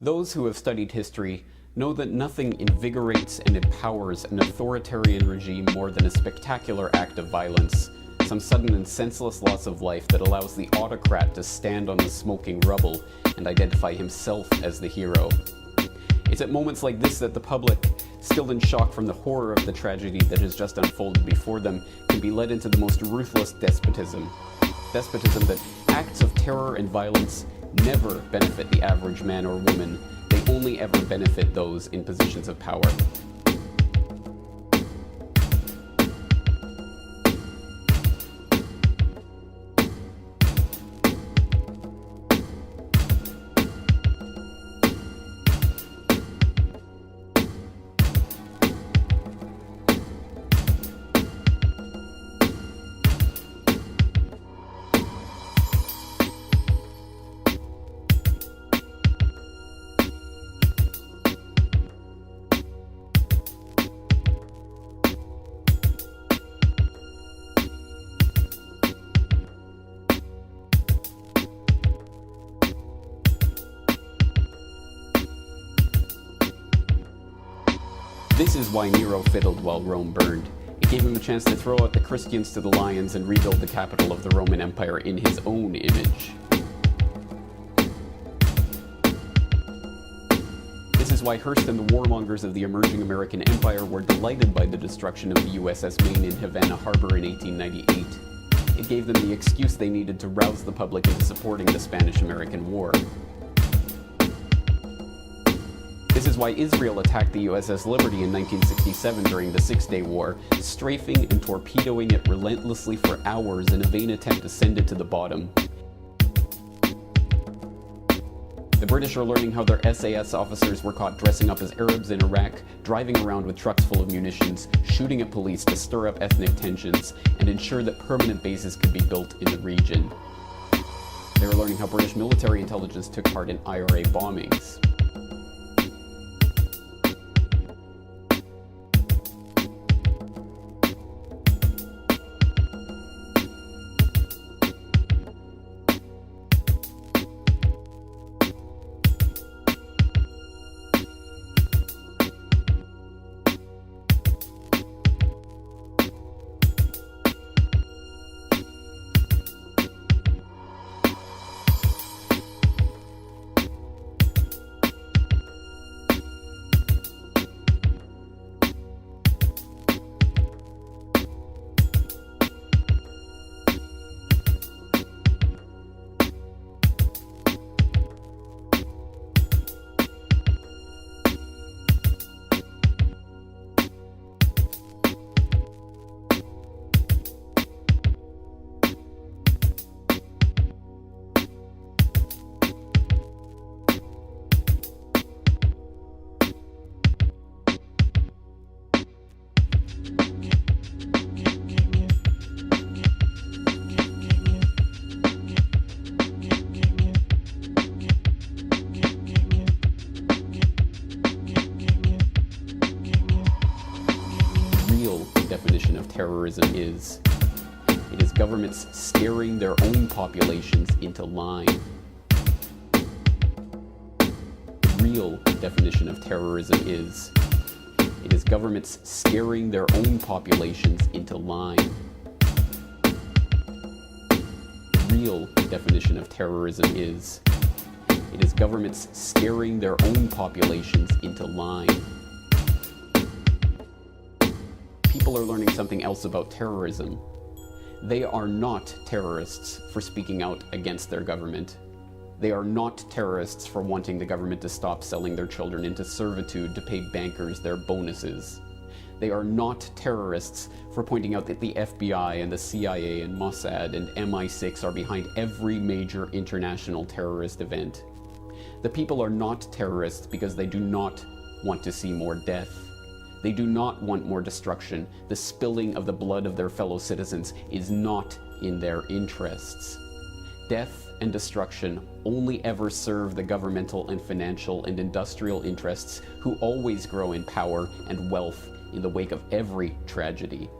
Those who have studied history know that nothing invigorates and empowers an authoritarian regime more than a spectacular act of violence, some sudden and senseless loss of life that allows the autocrat to stand on the smoking rubble and identify himself as the hero. It's at moments like this that the public, still in shock from the horror of the tragedy that has just unfolded before them, can be led into the most ruthless despotism. Despotism that acts of terror and violence never benefit the average man or woman. They only ever benefit those in positions of power. This is why Nero fiddled while Rome burned. It gave him a chance to throw out the Christians to the lions and rebuild the capital of the Roman Empire in his own image. This is why Hearst and the warmongers of the emerging American Empire were delighted by the destruction of the USS Maine in Havana Harbor in 1898. It gave them the excuse they needed to rouse the public into supporting the Spanish-American War. This is why Israel attacked the USS Liberty in 1967 during the Six-Day War, strafing and torpedoing it relentlessly for hours in a vain attempt to send it to the bottom. The British are learning how their SAS officers were caught dressing up as Arabs in Iraq, driving around with trucks full of munitions, shooting at police to stir up ethnic tensions, and ensure that permanent bases could be built in the region. They were learning how British military intelligence took part in IRA bombings. Definition of terrorism is, it is governments scaring their own populations into line. The real definition of terrorism is, it is governments scaring their own populations into line. The real definition of terrorism is, it is governments scaring their own populations into line. People are learning something else about terrorism. They are not terrorists for speaking out against their government. They are not terrorists for wanting the government to stop selling their children into servitude to pay bankers their bonuses. They are not terrorists for pointing out that the FBI and the CIA and Mossad and MI6 are behind every major international terrorist event. The people are not terrorists because they do not want to see more death. They do not want more destruction. The spilling of the blood of their fellow citizens is not in their interests. Death and destruction only ever serve the governmental and financial and industrial interests who always grow in power and wealth in the wake of every tragedy.